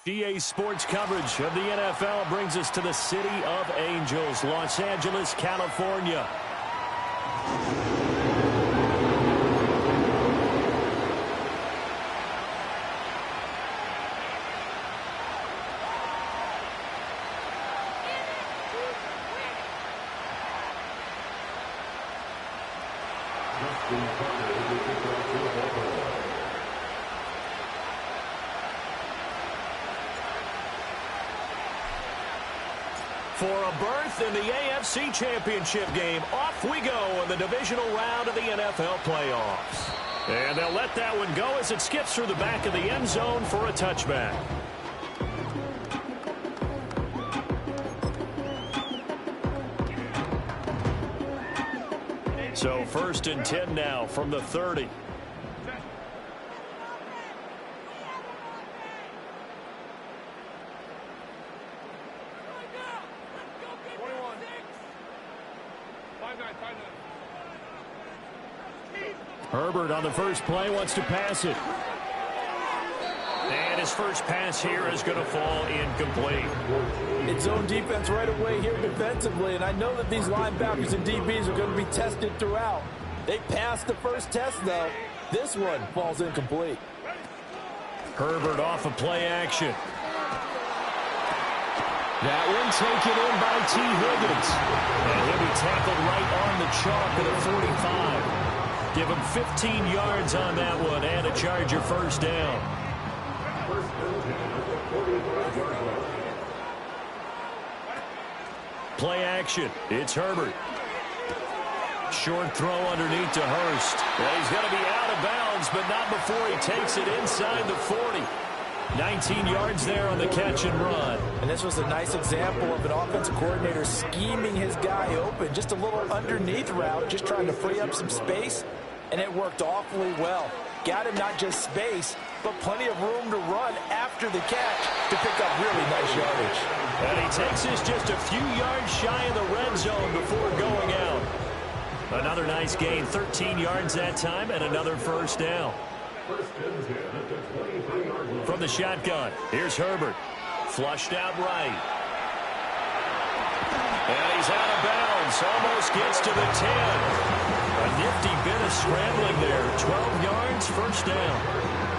EA Sports coverage of the NFL brings us to the City of Angels, Los Angeles, California. For a berth in the AFC Championship game, off we go in the divisional round of the NFL playoffs. And they'll let that one go as it skips through the back of the end zone for a touchback. So 1st and 10 now from the 30. Herbert on the first play wants to pass it. And his first pass here is going to fall incomplete. It's zone defense right away here defensively, and I know that these linebackers and DBs are going to be tested throughout. They passed the first test, though. This one falls incomplete. Herbert off of play action. That one taken in by T. Higgins. And he'll be tackled right on the chalk of the 45. Give him 15 yards on that one and a Charger first down. Play action. It's Herbert. Short throw underneath to Hurst. Well, he's going to be out of bounds, but not before he takes it inside the 40. 19 yards there on the catch and run. And this was a nice example of an offensive coordinator scheming his guy open. Just a little underneath route, just trying to free up some space. And it worked awfully well. Got him not just space, but plenty of room to run after the catch to pick up really nice yardage. And he takes this just a few yards shy of the red zone before going out. Another nice gain, 13 yards that time, and another first down. From the shotgun, here's Herbert. Flushed out right. And he's out of bounds. Almost gets to the 10. A nifty bit of scrambling there. 12 yards, first down.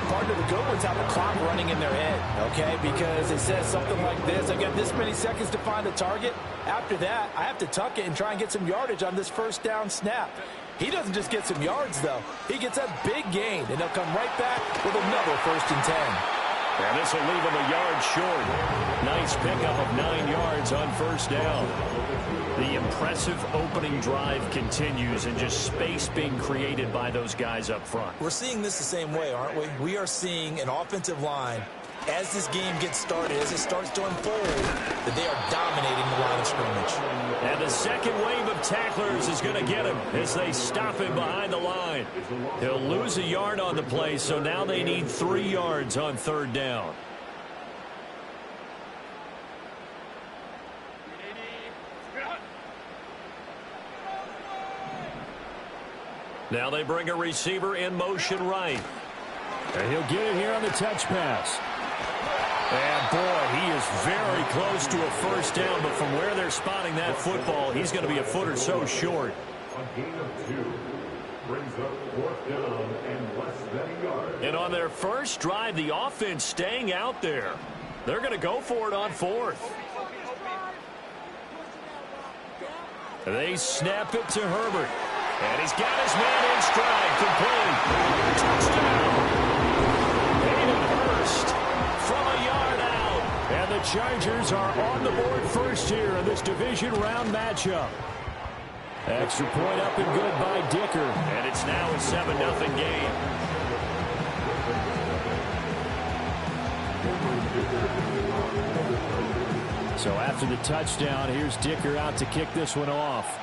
Part of the good ones have the clock running in their head, okay? Because it says something like this. I got this many seconds to find a target. After that, I have to tuck it and try and get some yardage on this first down snap. He doesn't just get some yards, though. He gets a big gain, and he'll come right back with another 1st and 10. And this will leave him a yard short. Nice pickup of 9 yards on first down. The impressive opening drive continues and just space being created by those guys up front. We're seeing this the same way, aren't we? We are seeing an offensive line, as this game gets started, as it starts to unfold, that they are dominating the line of scrimmage. And the second wave of tacklers is going to get him as they stop him behind the line. He'll lose a yard on the play, so now they need 3 yards on 3rd down. Now they bring a receiver in motion right. And he'll get it here on the touch pass. And, boy, he is very close to a first down, but from where they're spotting that football, he's going to be a foot or so short. A gain of 2 brings up 4th down and less than a yard. And on their first drive, the offense staying out there. They're going to go for it on 4th. They snap it to Herbert. And he's got his man in stride, complete. Touchdown. Hayden Hurst from a yard out. And the Chargers are on the board first here in this division round matchup. Extra point up and good by Dicker. And it's now a 7-0 game. So after the touchdown, here's Dicker out to kick this one off.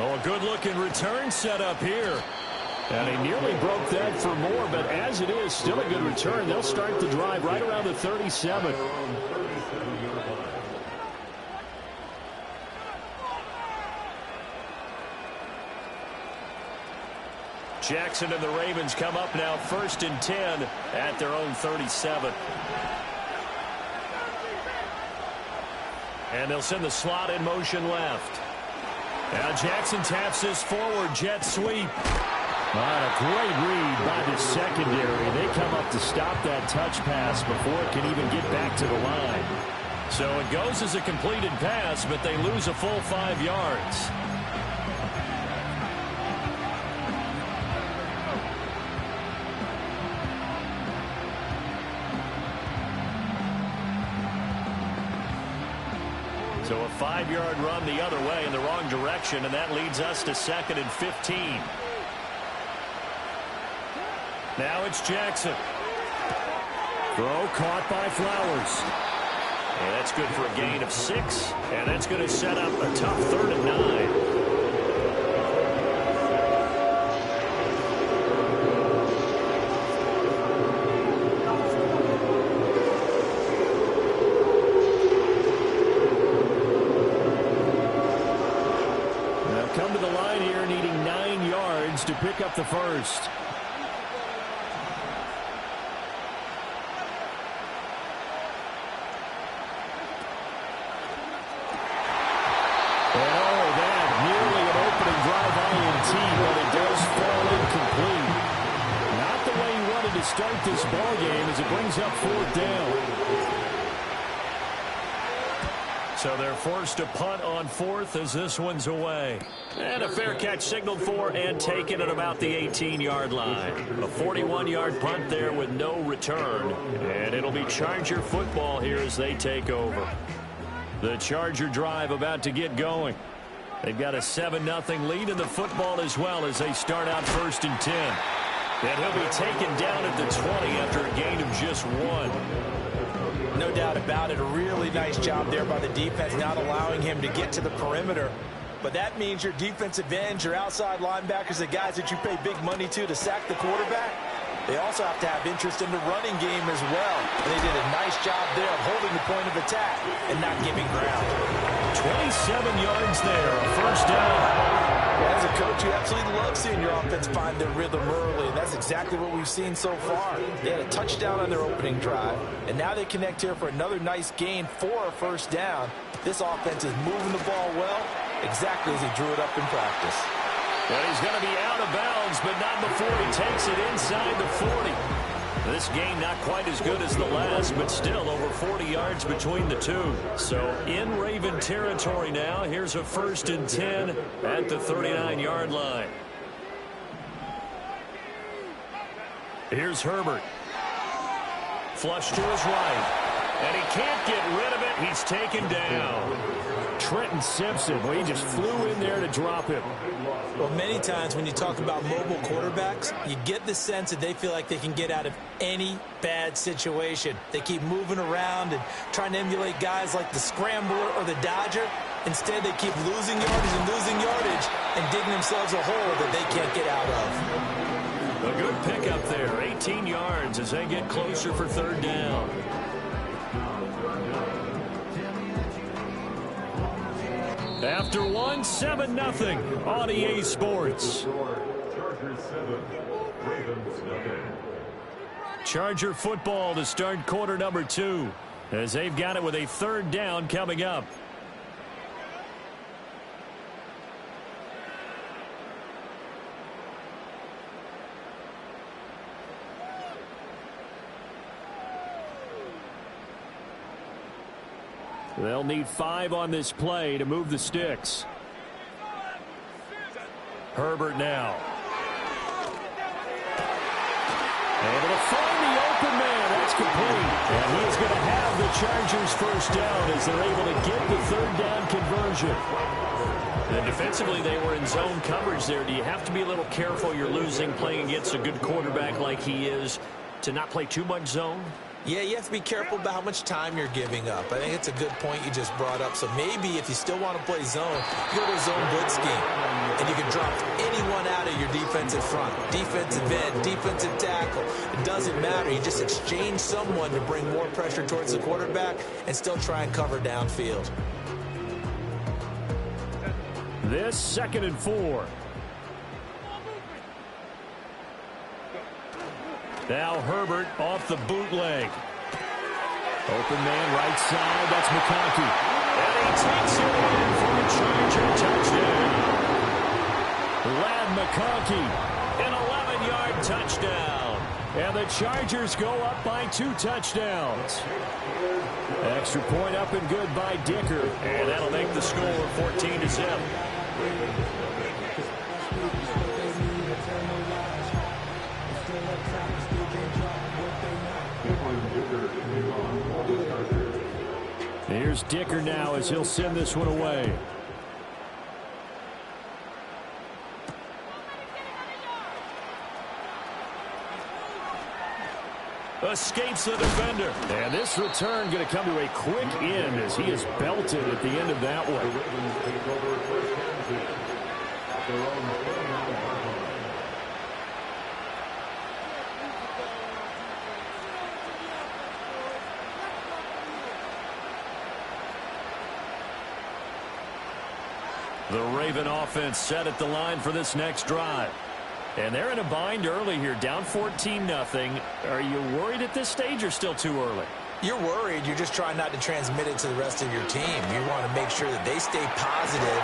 Oh, a good-looking return set up here. And he nearly broke that for more, but as it is, still a good return. They'll start the drive right around the 37. Jackson and the Ravens come up now 1st and 10 at their own 37. And they'll send the slot in motion left. Now Jackson taps this forward jet sweep. A great read by the secondary. They come up to stop that touch pass before it can even get back to the line. So it goes as a completed pass, but they lose a full 5 yards. So a 5-yard run the other way in the wrong direction, and that leads us to 2nd and 15. Now it's Jackson. Throw caught by Flowers. And that's good for a gain of 6, and that's going to set up a tough 3rd and 9. Come to the line here needing 9 yards to pick up the first. And that nearly an opening drive INT, but it does fall incomplete. Not the way he wanted to start this ball game as it brings up 4th down. So they're forced to punt on 4th as this one's away. And a fair catch signaled for and taken at about the 18-yard line. A 41-yard punt there with no return. And it'll be Charger football here as they take over. The Charger drive about to get going. They've got a 7-0 lead in the football as well as they start out 1st and 10. And he'll be taken down at the 20 after a gain of just 1. No doubt about it. A really nice job there by the defense, not allowing him to get to the perimeter. But that means your defensive ends, your outside linebackers, the guys that you pay big money to sack the quarterback, they also have to have interest in the running game as well. And they did a nice job there of holding the point of attack and not giving ground. 27 yards there, a 1st down. Well, as a coach, you absolutely love seeing your offense find their rhythm early, and that's exactly what we've seen so far. They had a touchdown on their opening drive, and now they connect here for another nice gain for a 1st down. This offense is moving the ball well, exactly as he drew it up in practice. And he's going to be out of bounds, but not before he takes it inside the 40. This game not quite as good as the last, but still over 40 yards between the two. So in Raven territory now. Here's a 1st and 10 at the 39-yard line. Here's Herbert. Flush to his right. And he can't get rid of it. He's taken down. Trenton Simpson, well, he just flew in there to drop him. Well, many times when you talk about mobile quarterbacks, you get the sense that they feel like they can get out of any bad situation. They keep moving around and trying to emulate guys like the Scrambler or the Dodger. Instead, they keep losing yardage and digging themselves a hole that they can't get out of. A good pickup there, 18 yards as they get closer for 3rd down. After 7-0 on EA Sports. Charger football to start quarter number 2 as they've got it with a 3rd down coming up. They'll need 5 on this play to move the sticks. Herbert now. Able to find the open man. That's complete. And he's going to have the Chargers 1st down as they're able to get the 3rd down conversion. And defensively, they were in zone coverage there. Do you have to be a little careful? You're losing playing against a good quarterback like he is to not play too much zone? Yeah, you have to be careful about how much time you're giving up. I think it's a good point you just brought up. So maybe if you still want to play zone, you go to a zone blitz scheme. And you can drop anyone out of your defensive front. Defensive end, defensive tackle. It doesn't matter. You just exchange someone to bring more pressure towards the quarterback and still try and cover downfield. This 2nd and 4. Now Herbert off the bootleg. Open man right side. That's McConkey. And he takes it in for a Charger touchdown. Ladd McConkey, an 11-yard touchdown. And the Chargers go up by 2 touchdowns. Extra point up and good by Dicker. And that'll make the score 14-0. Here's Dicker now as he'll send this one away. Escapes the defender. And this return going to come to a quick end as he is belted at the end of that one. The Raven offense set at the line for this next drive. And they're in a bind early here, down 14-0. Are you worried at this stage or still too early? You're worried. You're just trying not to transmit it to the rest of your team. You want to make sure that they stay positive.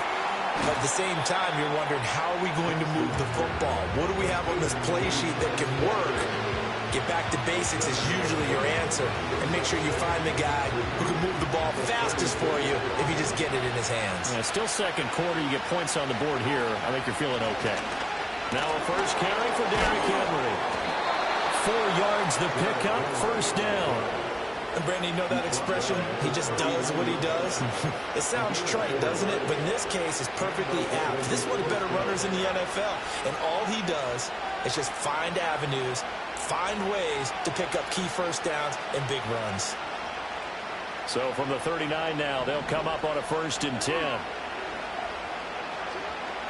But at the same time, you're wondering, how are we going to move the football? What do we have on this play sheet that can work? Get back to basics is usually your answer. And make sure you find the guy who can move the ball fastest for you if you just get it in his hands. Yeah, still second quarter. You get points on the board here. I think you're feeling okay. Now a first carry for Derrick Henry. 4 yards the pickup, first down. And Brandon, you know that expression? He just does what he does. It sounds trite, doesn't it? But in this case, it's perfectly apt. This is one of the better runners in the NFL. And all he does is just find avenues, find ways to pick up key first downs and big runs. So from the 39 now, they'll come up on a 1st and 10.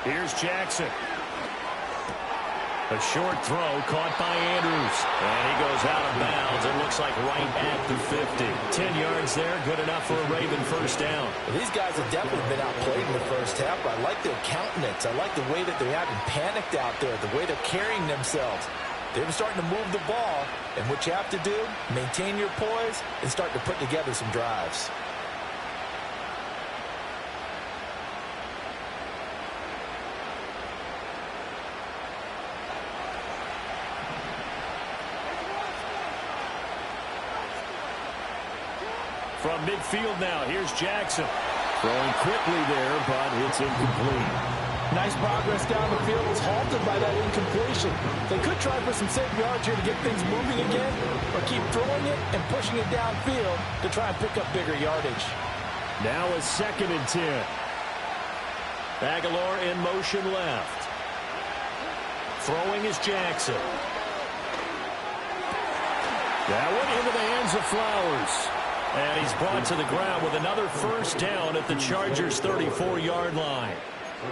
Here's Jackson. A short throw caught by Andrews. And he goes out of bounds. It looks like right at the 50. 10 yards there, good enough for a Raven first down. Well, these guys have definitely been outplayed in the first half. I like their countenance. I like the way that they haven't panicked out there, the way they're carrying themselves. They're starting to move the ball. And what you have to do, maintain your poise and start to put together some drives. From midfield now, here's Jackson. Throwing quickly there, but it's incomplete. Nice progress down the field was halted by that incompletion. They could try for some safe yards here to get things moving again, or keep throwing it and pushing it downfield to try and pick up bigger yardage. Now a 2nd and 10. Aguilar in motion left. Throwing is Jackson. That one into the hands of Flowers. And he's brought to the ground with another first down at the Chargers' 34-yard line.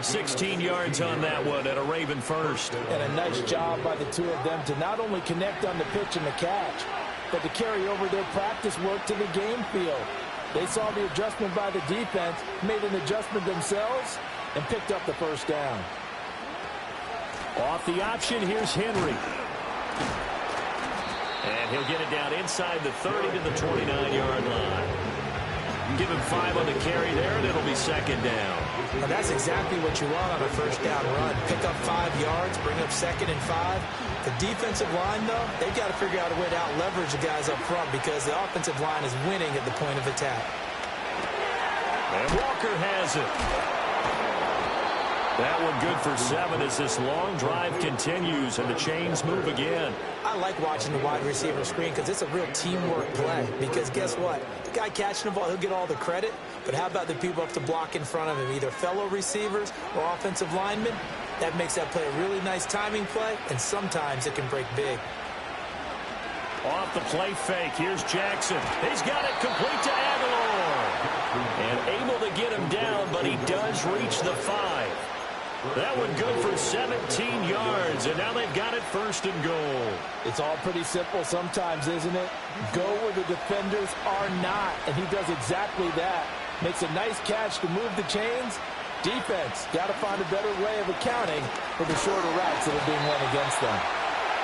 16 yards on that one at a Raven first. And a nice job by the two of them to not only connect on the pitch and the catch, but to carry over their practice work to the game field. They saw the adjustment by the defense, made an adjustment themselves, and picked up the first down. Off the option, here's Henry. And he'll get it down inside the 30 to the 29-yard line. Give him 5 on the carry there, and it'll be 2nd down. Now that's exactly what you want on a first down run. Pick up 5 yards, bring up 2nd and 5. The defensive line, though, they've got to figure out a way to out-leverage the guys up front because the offensive line is winning at the point of attack. And Walker has it. That one good for 7 as this long drive continues and the chains move again. I like watching the wide receiver screen because it's a real teamwork play. Because guess what? The guy catching the ball, he'll get all the credit. But how about the people up to block in front of him, either fellow receivers or offensive linemen? That makes that play a really nice timing play, and sometimes it can break big. Off the play fake, here's Jackson. He's got it complete to Aguilar. And able to get him down, but he does reach the 5. That one good for 17 yards, and now they've got it 1st and goal. It's all pretty simple sometimes, isn't it? Go where the defenders are not, and he does exactly that. Makes a nice catch to move the chains. Defense, got to find a better way of accounting for the shorter routes that are being run against them.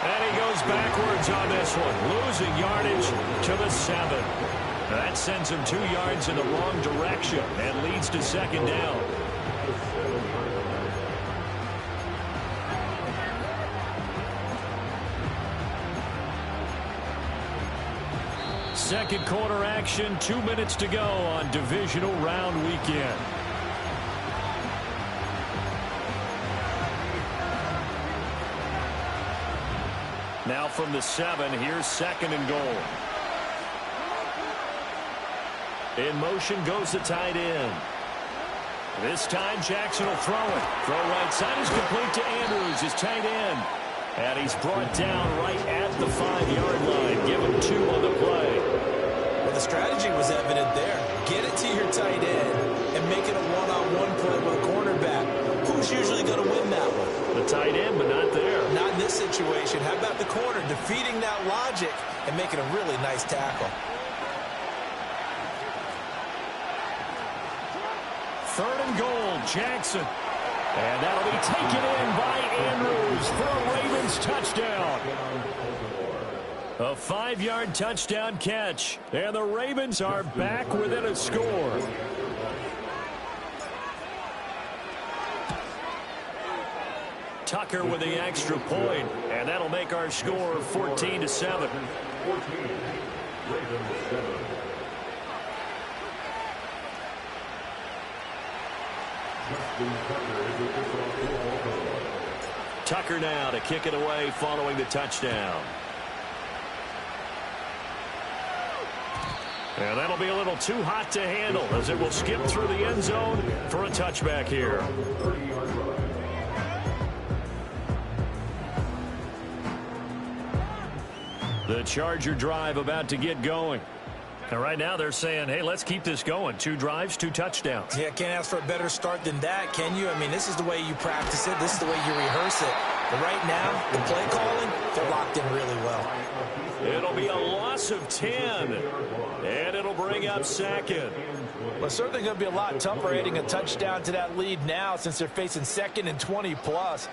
And he goes backwards on this one, losing yardage to the 7. That sends him 2 yards in the wrong direction and leads to second down. Second quarter action, 2 minutes to go on divisional round weekend. Now from the 7, here's second and goal. In motion goes the tight end. This time Jackson will throw it. Throw right side is complete to Andrews, his tight end. And he's brought down right at the 5-yard line. Give him 2 on the play. Well, the strategy was evident there. Get it to your tight end and make it a one-on-one play with a cornerback. Who's usually going to win that one? The tight end, but not there. Not in this situation. How about the corner defeating that logic and making a really nice tackle? Third and goal, Jackson. And that'll be taken in by Andrews for a Ravens touchdown. A 5-yard touchdown catch. And the Ravens are back within a score. Tucker with the extra point, and that'll make our score 14-7. 14, Ravens 7. Tucker now to kick it away following the touchdown. And that'll be a little too hot to handle as it will skip through the end zone for a touchback here. The Charger drive about to get going. And right now they're saying, hey, let's keep this going. 2 drives, 2 touchdowns. Yeah, can't ask for a better start than that, can you? I mean, this is the way you practice it. This is the way you rehearse it. But right now, the play calling, they're locked in really well. It'll be a loss of 10. And it'll bring up second. Well, it's certainly going to be a lot tougher adding a touchdown to that lead now since they're facing 2nd and 20+.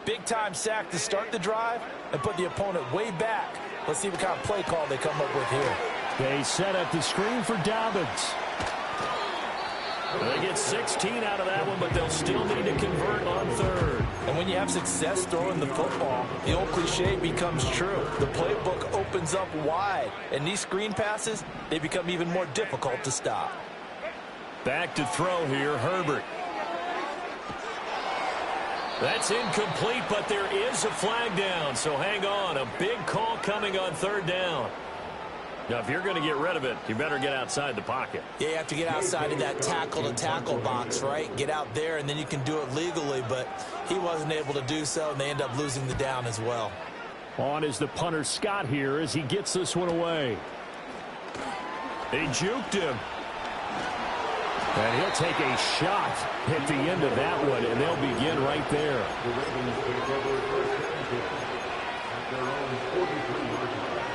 Big-time sack to start the drive and put the opponent way back. Let's see what kind of play call they come up with here. They set up the screen for Dobbins. They get 16 out of that one, but they'll still need to convert on 3rd. And when you have success throwing the football, the old cliche becomes true. The playbook opens up wide, and these screen passes, they become even more difficult to stop. Back to throw here, Herbert. That's incomplete, but there is a flag down, so hang on. A big call coming on 3rd down. Now, if you're going to get rid of it, you better get outside the pocket. Yeah, you have to get outside of that tackle-to-tackle box, right? Get out there, and then you can do it legally, but he wasn't able to do so, and they end up losing the down as well. On is the punter, Scott, here as he gets this one away. They juked him. And he'll take a shot at the end of that one, and they'll begin right there. The Ravens take over first and 10 at their own 43-yard line.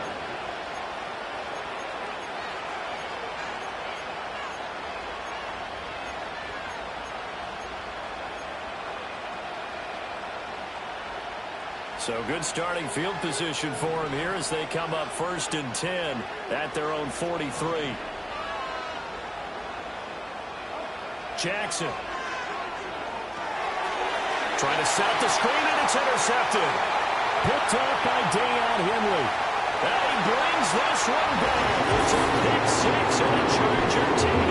So good starting field position for him here as they come up 1st and 10 at their own 43. Jackson. Trying to set up the screen, and it's intercepted. Picked up by Deion Henry. And he brings this one back. It's a pick 6 and a Charger TD.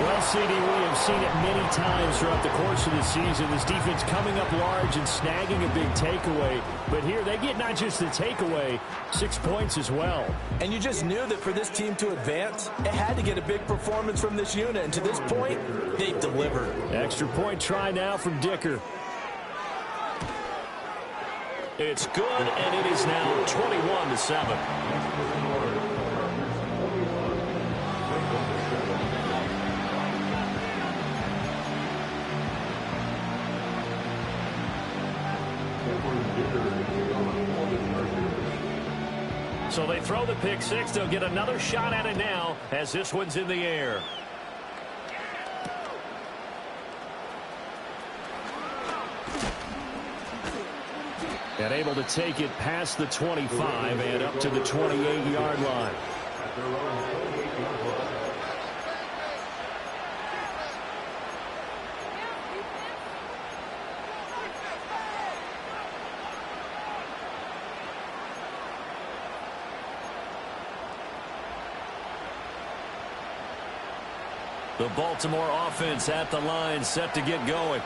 Well, CD, we have seen it many times throughout the course of the season. This defense coming up large and snagging a big takeaway. But here they get not just the takeaway, 6 points as well. And you just knew that for this team to advance, it had to get a big performance from this unit. And to this point, they've delivered. Extra point try now from Dicker. It's good, and it is now 21-7. So they throw the pick 6. They'll get another shot at it now as this one's in the air. And able to take it past the 25 and up to the 28-yard line. At their own 28-yard line. The Baltimore offense at the line, set to get going.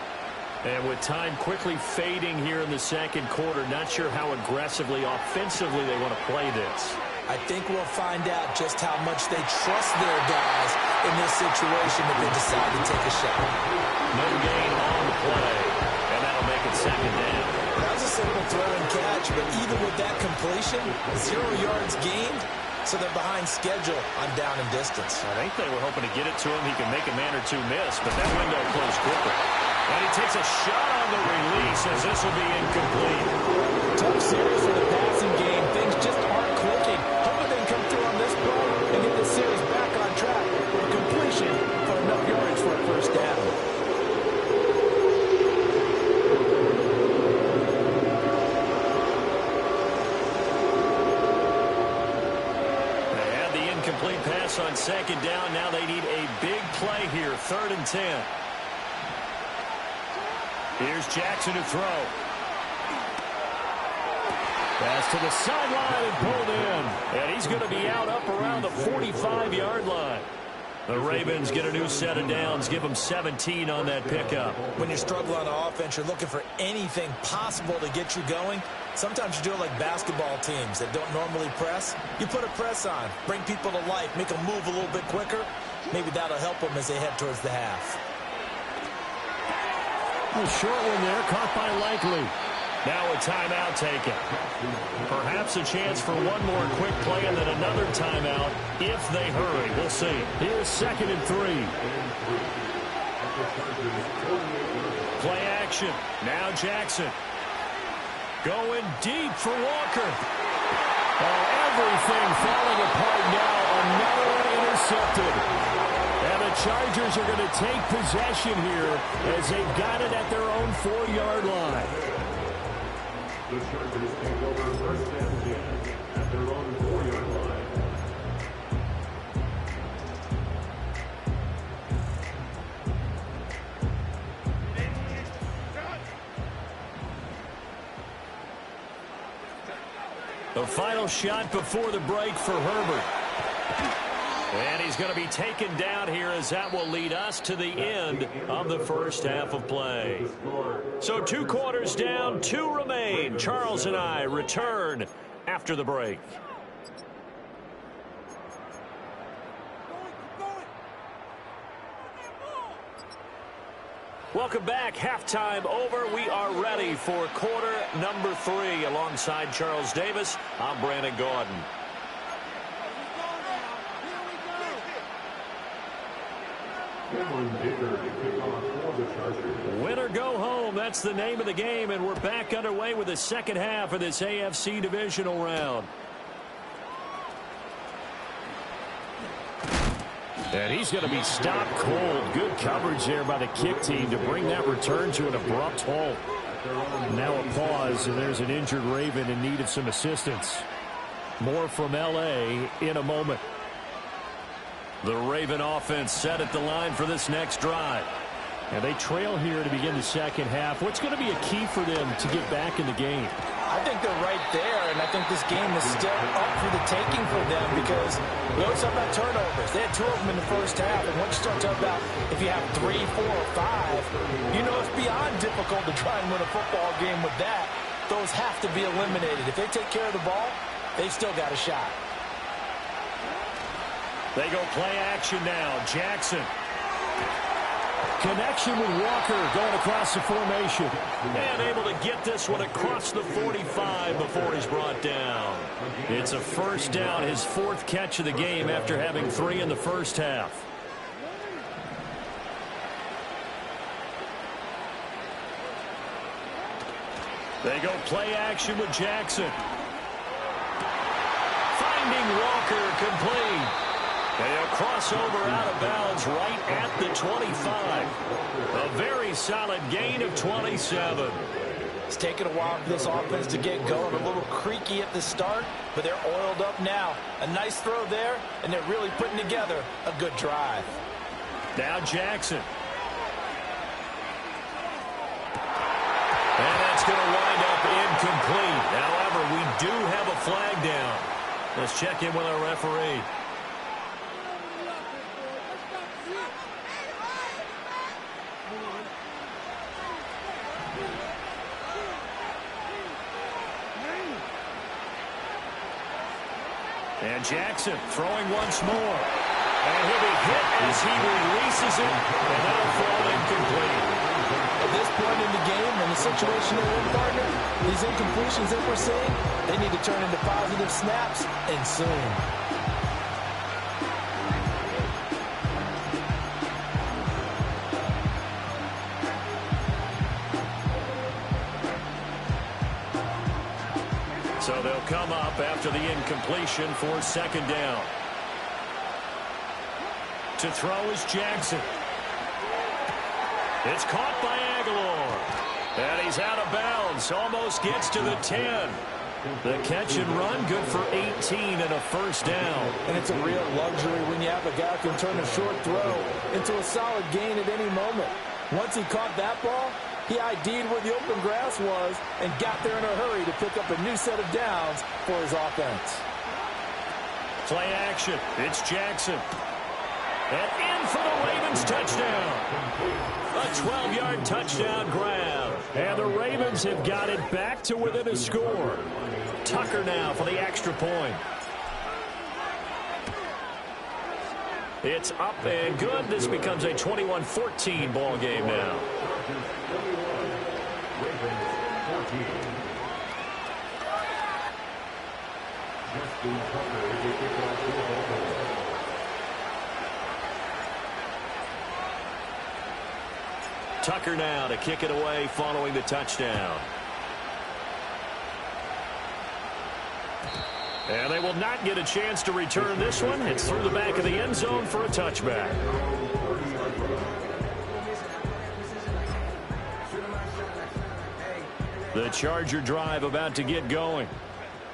And with time quickly fading here in the second quarter, not sure how aggressively, offensively they want to play this. I think we'll find out just how much they trust their guys in this situation if they decide to take a shot. No gain on the play, and that'll make it second down. That was a simple throw and catch, but even with that completion, 0 yards gained, so they're behind schedule on down and distance. I think they were hoping to get it to him. He can make a man or two miss, but that window closed quicker. And he takes a shot on the release as this will be incomplete. Tough series for the passing game. Things just aren't clicking. Hoping they can come through on this play and get this series back on track with a completion for enough yardage for a first down. They had the incomplete pass on second down. Now they need a big play here, 3rd and 10. Here's Jackson to throw. Pass to the sideline and pulled in. And he's going to be out up around the 45-yard line. The Ravens get a new set of downs, give them 17 on that pickup. When you're struggling on offense, you're looking for anything possible to get you going. Sometimes you do it like basketball teams that don't normally press. You put a press on, bring people to life, make them move a little bit quicker. Maybe that'll help them as they head towards the half. A short one there, caught by Likely. Now a timeout taken. Perhaps a chance for one more quick play and then another timeout if they hurry. We'll see. Here's 2nd and 3. Play action. Now Jackson. Going deep for Walker. Oh, everything falling apart now. Another one intercepted. And the Chargers are going to take possession here as they've got it at their own 4-yard line. The Chargers take over 1st and 10 at their own 4-yard line. The final shot before the break for Herbert. And he's going to be taken down here as that will lead us to the end of the first half of play. So 2 quarters down, 2 remain. Charles and I return after the break. Welcome back. Halftime over. We are ready for quarter number 3. Alongside Charles Davis, I'm Brandon Gaudin. Win or go home, that's the name of the game, and we're back underway with the second half of this AFC divisional round. And he's going to be stopped cold. Good coverage there by the kick team to bring that return to an abrupt halt. Now a pause, and there's an injured Raven in need of some assistance. More from L.A. in a moment. The Raven offense set at the line for this next drive. And they trail here to begin the second half. What's going to be a key for them to get back in the game? I think they're right there, and I think this game is still up for the taking for them because we always talk about turnovers. They had 2 of them in the first half, and once you start talking about if you have 3, 4, or 5, you know it's beyond difficult to try and win a football game with that. Those have to be eliminated. If they take care of the ball, they've still got a shot. They go play action now. Jackson. Connection with Walker going across the formation. And able to get this one across the 45 before he's brought down. It's a first down, his 4th catch of the game after having 3 in the first half. They go play action with Jackson. Finding Walker complete. And he'll cross over out of bounds right at the 25. A very solid gain of 27. It's taken a while for this offense to get going. A little creaky at the start, but they're oiled up now. A nice throw there, and they're really putting together a good drive. Now Jackson. And that's going to wind up incomplete. However, we do have a flag down. Let's check in with our referee. And Jackson throwing once more. And he'll be hit as he releases it, and that'll fall incomplete. At this point in the game, in the situation they're in, partner, these incompletions that we're seeing, they need to turn into positive snaps, and soon. So they'll come up after the incompletion for second down. To throw is Jackson. It's caught by Aguilar. And he's out of bounds. Almost gets to the 10. The catch and run, good for 18 and a first down. And it's a real luxury when you have a guy who can turn a short throw into a solid gain at any moment. Once he caught that ball, he ID'd where the open grass was and got there in a hurry to pick up a new set of downs for his offense. Play action. It's Jackson. And in for the Ravens touchdown. A 12-yard touchdown grab. And the Ravens have got it back to within a score. Tucker now for the extra point. It's up and good. This becomes a 21-14 ball game now. Tucker now to kick it away following the touchdown. And they will not get a chance to return this one. It's through the back of the end zone for a touchback. The Charger drive about to get going.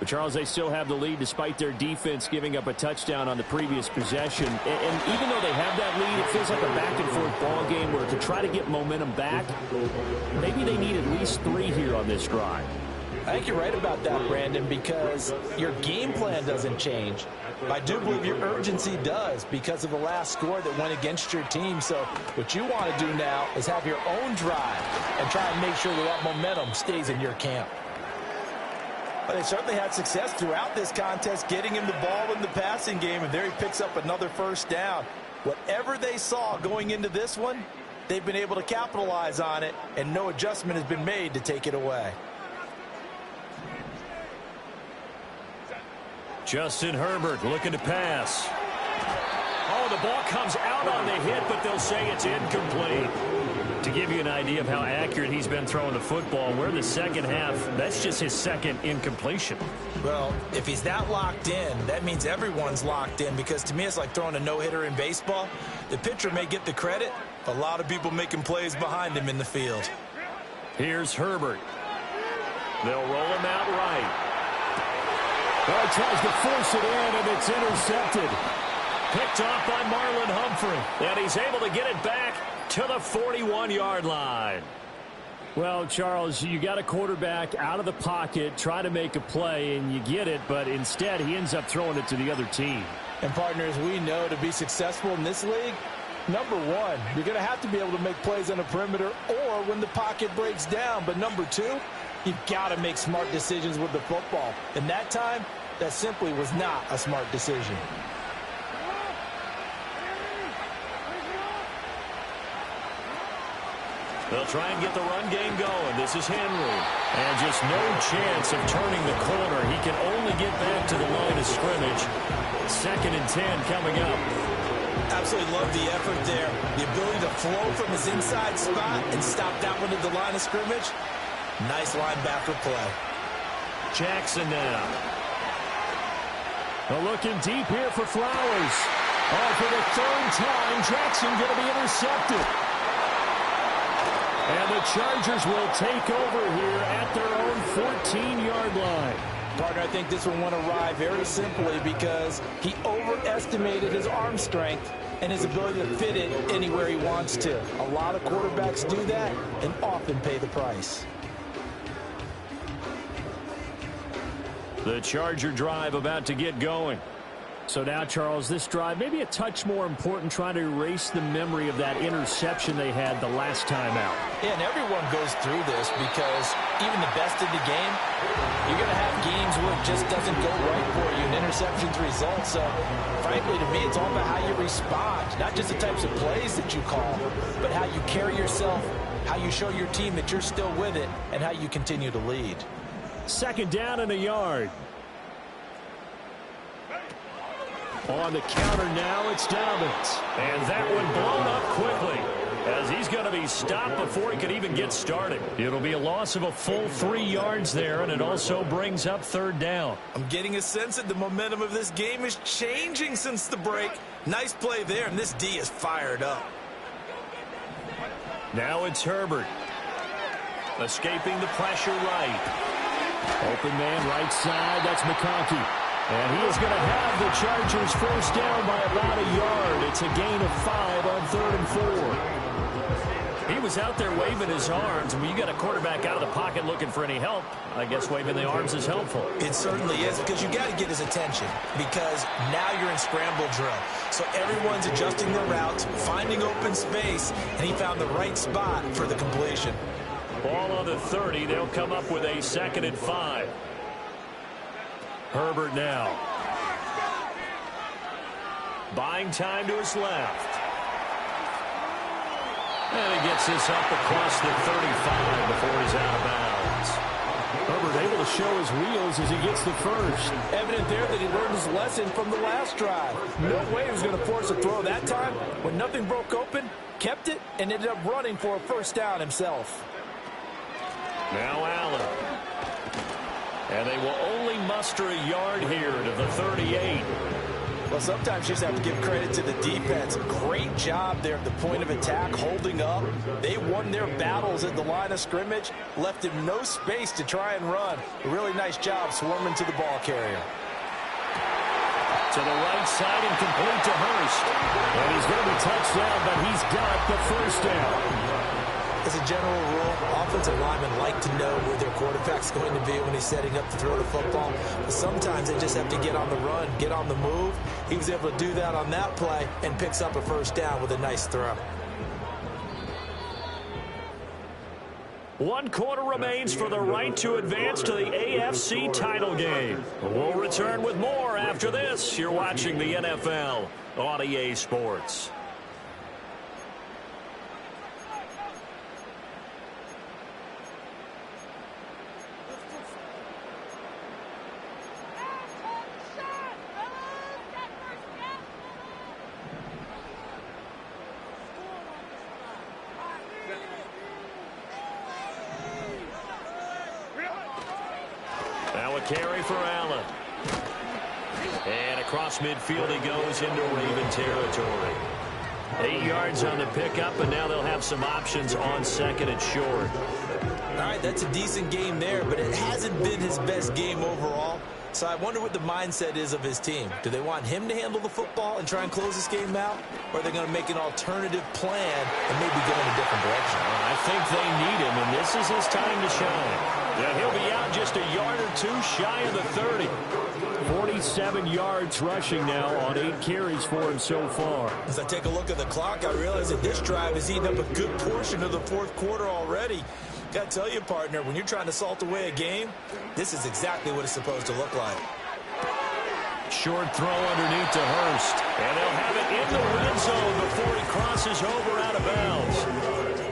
But, Charles, they still have the lead despite their defense giving up a touchdown on the previous possession. And even though they have that lead, it feels like a back-and-forth ball game where to try to get momentum back, maybe they need at least 3 here on this drive. I think you're right about that, Brandon, because your game plan doesn't change. I do believe your urgency does because of the last score that went against your team. So what you want to do now is have your own drive and try and make sure that momentum stays in your camp. But they certainly had success throughout this contest getting him the ball in the passing game, and there he picks up another first down. Whatever they saw going into this one, they've been able to capitalize on it, and no adjustment has been made to take it away. Justin Herbert looking to pass. Oh, the ball comes out on the hit, but they'll say it's incomplete. To give you an idea of how accurate he's been throwing the football, we're in the second half. That's just his second incompletion. Well, if he's that locked in, that means everyone's locked in, because to me it's like throwing a no-hitter in baseball. The pitcher may get the credit, but a lot of people making plays behind him in the field. Here's Herbert. They'll roll him out right. Well, he tries to force it in, and it's intercepted. Picked off by Marlon Humphrey. And he's able to get it back to the 41-yard line. Well, Charles, you got a quarterback out of the pocket, try to make a play, and you get it, but instead he ends up throwing it to the other team. And partners, we know to be successful in this league, number one, you're going to have to be able to make plays on the perimeter or when the pocket breaks down. But number two, you've got to make smart decisions with the football. And that time, that simply was not a smart decision. They'll try and get the run game going. This is Henry. And just no chance of turning the corner. He can only get back to the line of scrimmage. 2nd and 10 coming up. Absolutely love the effort there. The ability to flow from his inside spot and stop that one at the line of scrimmage. Nice linebacker play. Jackson now. Looking deep here for Flowers. Oh, for the 3rd time, Jackson going to be intercepted. And the Chargers will take over here at their own 14-yard line. Partner, I think this one went awry very simply because he overestimated his arm strength and his ability to fit it anywhere he wants to. A lot of quarterbacks do that and often pay the price. The Charger drive about to get going. So now, Charles, this drive maybe a touch more important, trying to erase the memory of that interception they had the last time out. Yeah, and everyone goes through this because even the best in the game, you're going to have games where it just doesn't go right for you and interceptions result. So, frankly, to me, it's all about how you respond, not just the types of plays that you call, but how you carry yourself, how you show your team that you're still with it, and how you continue to lead. Second down and a yard. On the counter now, it's Dobbins. And that one blown up quickly as he's going to be stopped before he could even get started. It'll be a loss of a full 3 yards there, and it also brings up third down. I'm getting a sense that the momentum of this game is changing since the break. Nice play there, and this D is fired up. Now it's Herbert. Escaping the pressure right. Open man right side, that's McConkey. And he is going to have the Chargers first down by about a yard. It's a gain of 5 on 3rd and 4. He was out there waving his arms. When you got a quarterback out of the pocket looking for any help, I guess waving the arms is helpful. It certainly is, because you got to get his attention, because now you're in scramble drill. So everyone's adjusting their routes, finding open space, and he found the right spot for the completion. Ball on the 30. They'll come up with a 2nd and 5. Herbert now. Buying time to his left. And he gets this up across the 35 before he's out of bounds. Herbert able to show his wheels as he gets the first. Evident there that he learned his lesson from the last drive. No way he was going to force a throw that time. When nothing broke open, kept it, and ended up running for a first down himself. Now Allen. And they will only muster a yard here to the 38. Well, sometimes you just have to give credit to the defense. Great job there at the point of attack, holding up. They won their battles at the line of scrimmage, left him no space to try and run. A really nice job swarming to the ball carrier. To the right side and complete to Hurst. And he's going to be touched down, but he's got the first down. As a general rule, offensive linemen like to know where their quarterback's going to be when he's setting up to throw the football. But sometimes they just have to get on the run, get on the move. He was able to do that on that play and picks up a first down with a nice throw. 1 quarter remains for the right to advance to the AFC title game. We'll return with more after this. You're watching the NFL on EA Sports. Carry for Allen. And across midfield he goes into Raven territory. 8 yards on the pickup, and now they'll have some options on 2nd and short. All right, that's a decent game there, but it hasn't been his best game overall. So I wonder what the mindset is of his team. Do they want him to handle the football and try and close this game out? Or are they going to make an alternative plan and maybe go in a different direction? I think they need him, and this is his time to shine. Yeah, he'll be out just a yard or two shy of the 30. 47 yards rushing now on 8 carries for him so far. As I take a look at the clock, I realize that this drive has eaten up a good portion of the 4th quarter already. Got to tell you, partner, when you're trying to salt away a game, this is exactly what it's supposed to look like. Short throw underneath to Hurst. And they'll have it in the red zone before he crosses over out of bounds.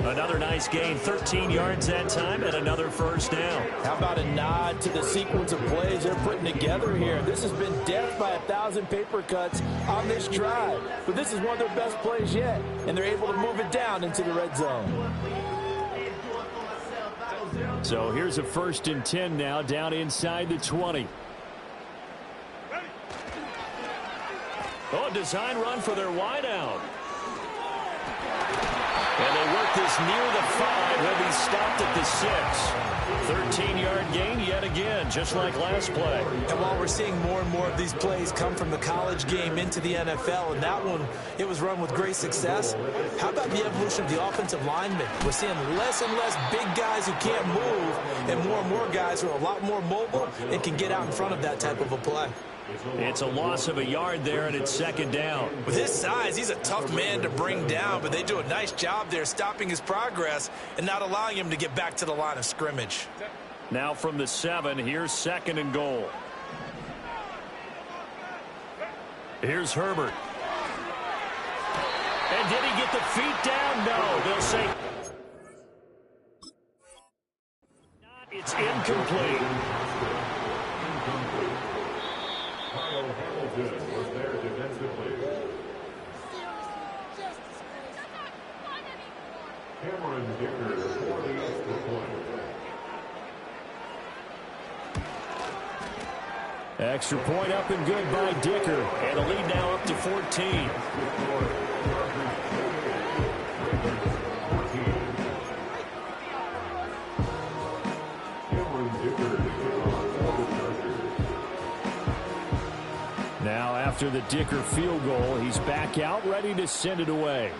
Another nice gain, 13 yards that time, and another first down. How about a nod to the sequence of plays they're putting together here? This has been death by 1,000 paper cuts on this drive. But this is one of their best plays yet, and they're able to move it down into the red zone. So here's a 1st and 10 now, down inside the 20. Oh, design run for their wideout. And they work this is near the 5. He'll be stopped at the 6. 13-yard gain yet again, just like last play. And while we're seeing more and more of these plays come from the college game into the NFL, and that one, it was run with great success, how about the evolution of the offensive linemen? We're seeing less and less big guys who can't move and more guys who are a lot more mobile and can get out in front of that type of a play. It's a loss of a yard there, and it's second down. With his size, he's a tough man to bring down, but they do a nice job there stopping his progress and not allowing him to get back to the line of scrimmage. Now from the 7, here's second and goal. Here's Herbert. And did he get the feet down? No, they'll say it's incomplete. Kyle Hamilton was there defensively. Cameron Dicker for the extra point. Extra point up and good by Dicker. And a lead now up to 14. Now after the Dicker field goal, he's back out ready to send it away.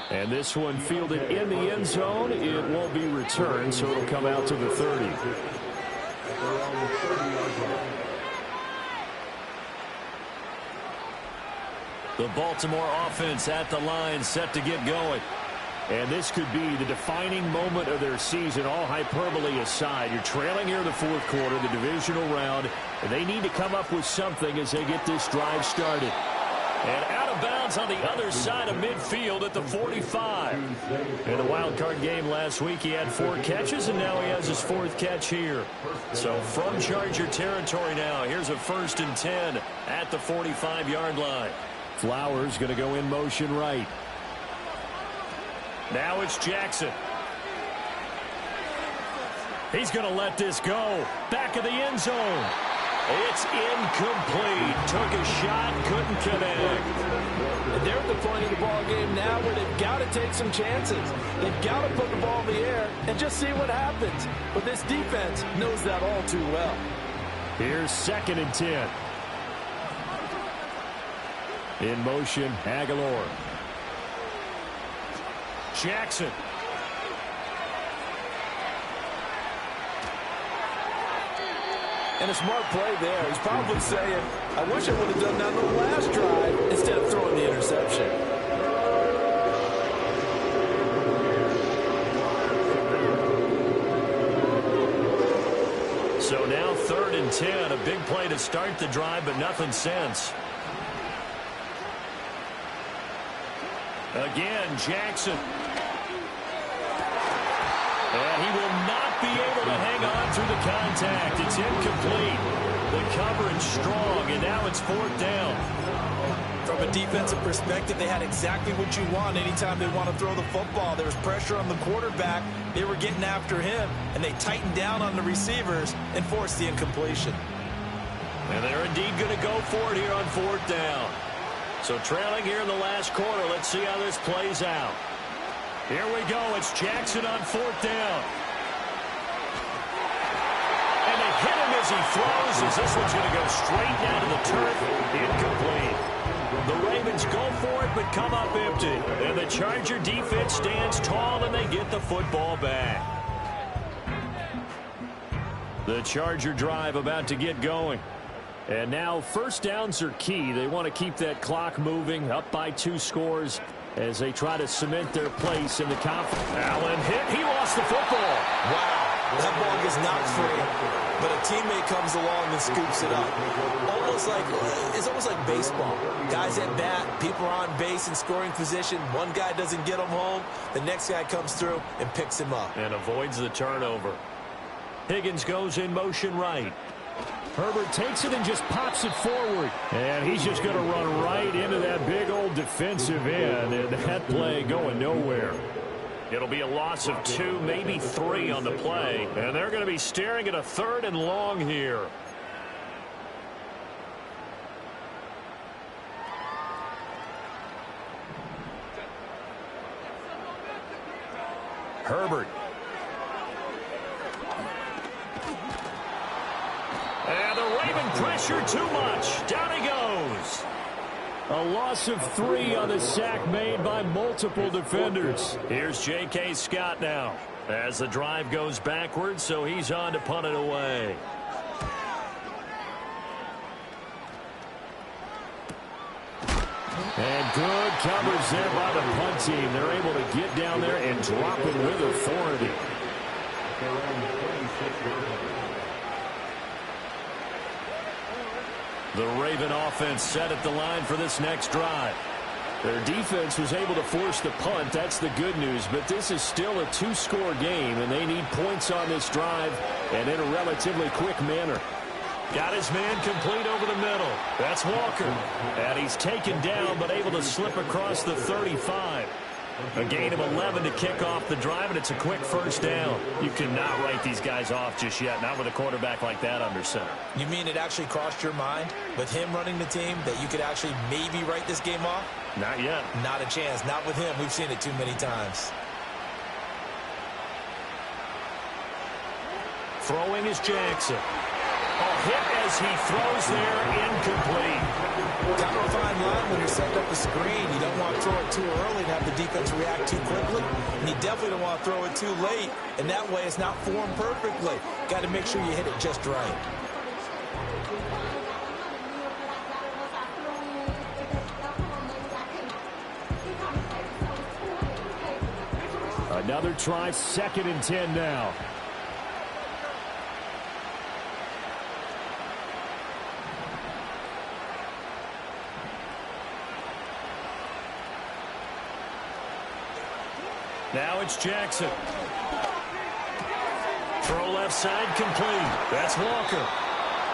And this one fielded in the end zone. It won't be returned, so it'll come out to the 30. The Baltimore offense at the line, set to get going. And this could be the defining moment of their season, all hyperbole aside. You're trailing here in the fourth quarter, the divisional round, and they need to come up with something as they get this drive started. And out of bounds on the other side of midfield at the 45. In the wild card game last week, he had 4 catches, and now he has his 4th catch here. So from Charger territory now, here's a 1st and 10 at the 45-yard line. Flowers going to go in motion right. Now it's Jackson. He's going to let this go. Back of the end zone. It's incomplete. Took a shot, couldn't connect. And they're at the point of the ball game now where they've got to take some chances. They've got to put the ball in the air and just see what happens. But this defense knows that all too well. Here's 2nd and 10. In motion, Aguilar. Jackson. And a smart play there. He's probably saying, I wish I would have done that on the last drive instead of throwing the interception. So now 3rd and 10. A big play to start the drive, but nothing since. Again, Jackson. And he will not be able to hang on through the contact. It's incomplete. The coverage strong, and now it's 4th down. From a defensive perspective, they had exactly what you want anytime they want to throw the football. There was pressure on the quarterback. They were getting after him, and they tightened down on the receivers and forced the incompletion. And they're indeed going to go for it here on 4th down. So trailing here in the last quarter. Let's see how this plays out. Here we go. It's Jackson on 4th down. And they hit him as he throws, as this one's going to go straight down to the turf. Incomplete. The Ravens go for it, but come up empty. And the Charger defense stands tall, and they get the football back. The Charger drive about to get going. And now 1st downs are key. They want to keep that clock moving, up by 2 scores as they try to cement their place in the conference. Allen hit. He lost the football. Wow. That ball gets knocked free, but a teammate comes along and scoops it up. It's almost like baseball. Guys at bat, people are on base in scoring position. One guy doesn't get him home. The next guy comes through and picks him up. And avoids the turnover. Higgins goes in motion right. Herbert takes it and just pops it forward. And he's just going to run right into that big old defensive end. And that play going nowhere. It'll be a loss of 2, maybe 3 on the play. And they're going to be staring at a 3rd and long here. Herbert. And the Raven pressure too much. Down he goes. A loss of 3 on the sack made by multiple defenders. Here's J.K. Scott now as the drive goes backwards, so he's on to punt it away. And good covers there by the punt team. They're able to get down there and drop it with authority. The Raven offense set at the line for this next drive. Their defense was able to force the punt. That's the good news. But this is still a 2-score game, and they need points on this drive and in a relatively quick manner. Got his man complete over the middle. That's Walker. And he's taken down but able to slip across the 35. A gain of 11 to kick off the drive, and it's a quick first down. You cannot write these guys off just yet, not with a quarterback like that under center. You mean it actually crossed your mind with him running the team that you could actually maybe write this game off? Not yet. Not a chance. Not with him. We've seen it too many times. Throwing is Jackson. A hit as he throws there, incomplete. Kind of a fine line when you're setting up the screen. You don't want to throw it too early and have the defense react too quickly. And you definitely don't want to throw it too late. And that way it's not formed perfectly. Got to make sure you hit it just right. Another try, 2nd and 10 now. Now it's Jackson. Throw left side complete. That's Walker.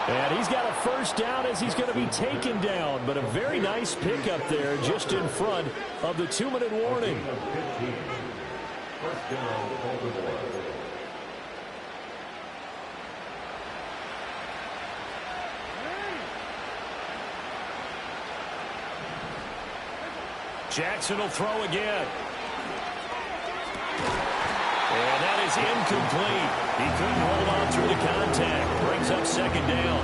And he's got a first down as he's going to be taken down. But a very nice pickup there just in front of the 2-minute warning. First down, Baltimore. Jackson will throw again. And that is incomplete. He couldn't hold on through the contact. Brings up 2nd down.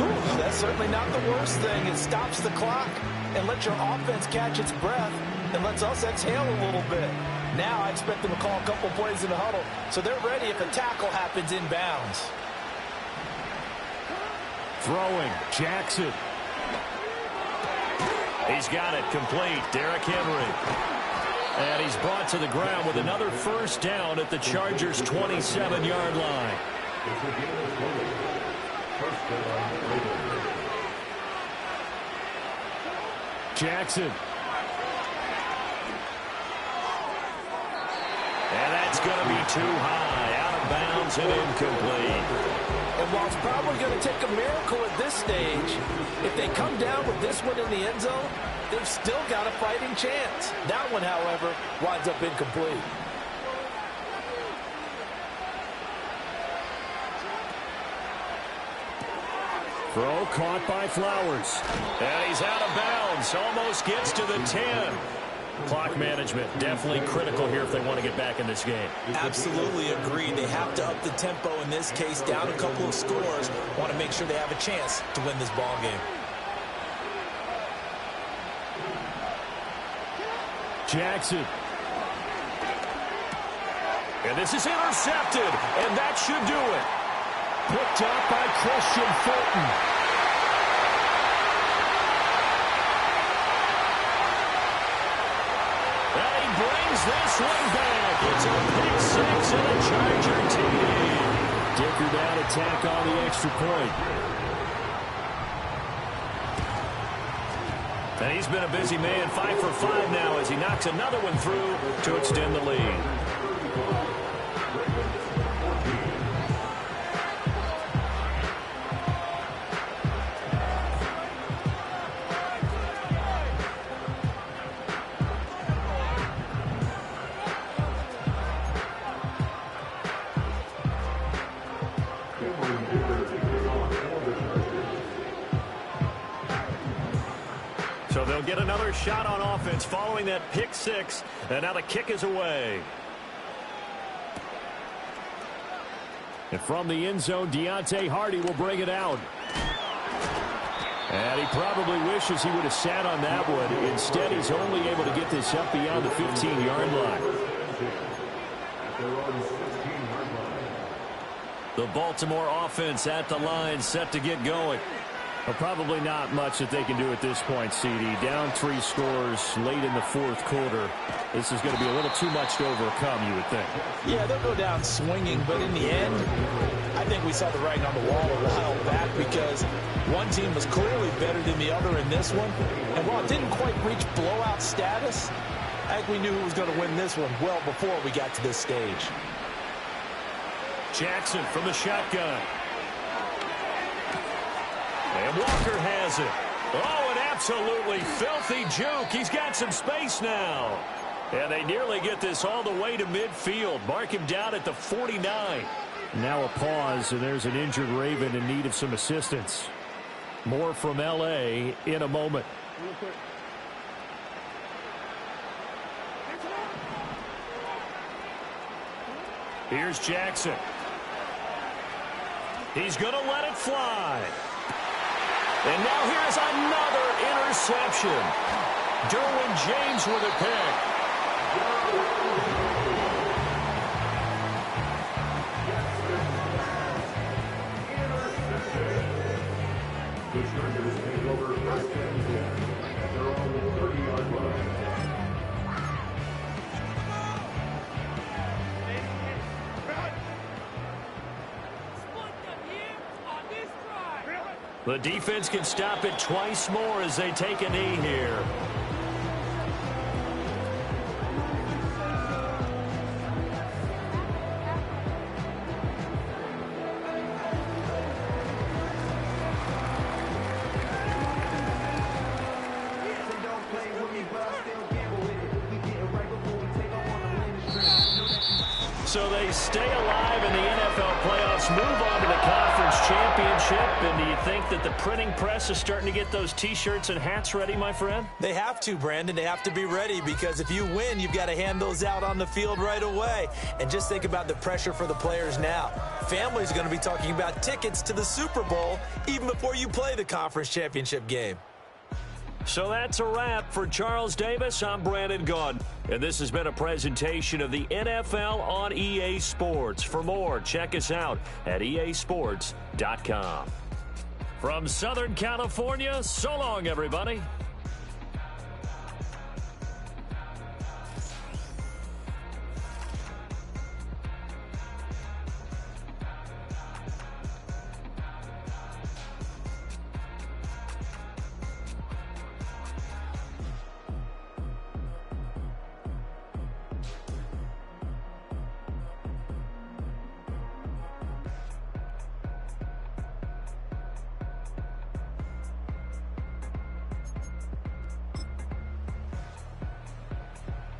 Ooh, that's certainly not the worst thing. It stops the clock and lets your offense catch its breath and lets us exhale a little bit. Now I expect them to call a couple plays in the huddle so they're ready if a tackle happens inbounds. Throwing, Jackson. He's got it complete. Derrick Henry. And he's brought to the ground with another first down at the Chargers' 27-yard line. Jackson. And that's going to be too high. Out of bounds and incomplete. And while it's probably going to take a miracle at this stage, if they come down with this one in the end zone, they've still got a fighting chance. That one, however, winds up incomplete. Throw caught by Flowers. And he's out of bounds. Almost gets to the 10. Clock management definitely critical here if they want to get back in this game. Absolutely agree. They have to up the tempo in this case, down a couple of scores. Want to make sure they have a chance to win this ball game. Jackson. And this is intercepted, and that should do it. Picked up by Christian Fulton. And he brings this one back. It's a pick six and a Charger TD. Dicker down attack on the extra point. And he's been a busy man, 5 for 5 now as he knocks another one through to extend the lead. So they'll get another shot on offense following that pick six. And now the kick is away. And from the end zone, Deontay Hardy will bring it out. And he probably wishes he would have sat on that one. Instead, he's only able to get this up beyond the 15-yard line. The Baltimore offense at the line, set to get going. Well, probably not much that they can do at this point, CD. Down 3 scores late in the fourth quarter. This is going to be a little too much to overcome, you would think. Yeah, they'll go down swinging, but in the end, I think we saw the writing on the wall a while back because one team was clearly better than the other in this one. And while it didn't quite reach blowout status, I think we knew who was going to win this one well before we got to this stage. Jackson from the shotgun. And Walker has it. Oh, an absolutely filthy juke. He's got some space now. And they nearly get this all the way to midfield. Mark him down at the 49. Now a pause, and there's an injured Raven in need of some assistance. More from L.A. in a moment. Here's Jackson. He's going to let it fly. And now here's another interception. Derwin James with a pick. The Chargers take over first and 10 at their own 30-yard line. The defense can stop it twice more as they take a knee here. So they stay alive in the NFL playoffs, move on to the conference championship. And do you think that the printing press is starting to get those T-shirts and hats ready, my friend? They have to, Brandon. They have to be ready because if you win, you've got to hand those out on the field right away. And just think about the pressure for the players now. Families are going to be talking about tickets to the Super Bowl even before you play the conference championship game. So that's a wrap for Charles Davis. I'm Brandon Gaudin, and this has been a presentation of the NFL on EA Sports. For more, check us out at easports.com. From Southern California, so long, everybody.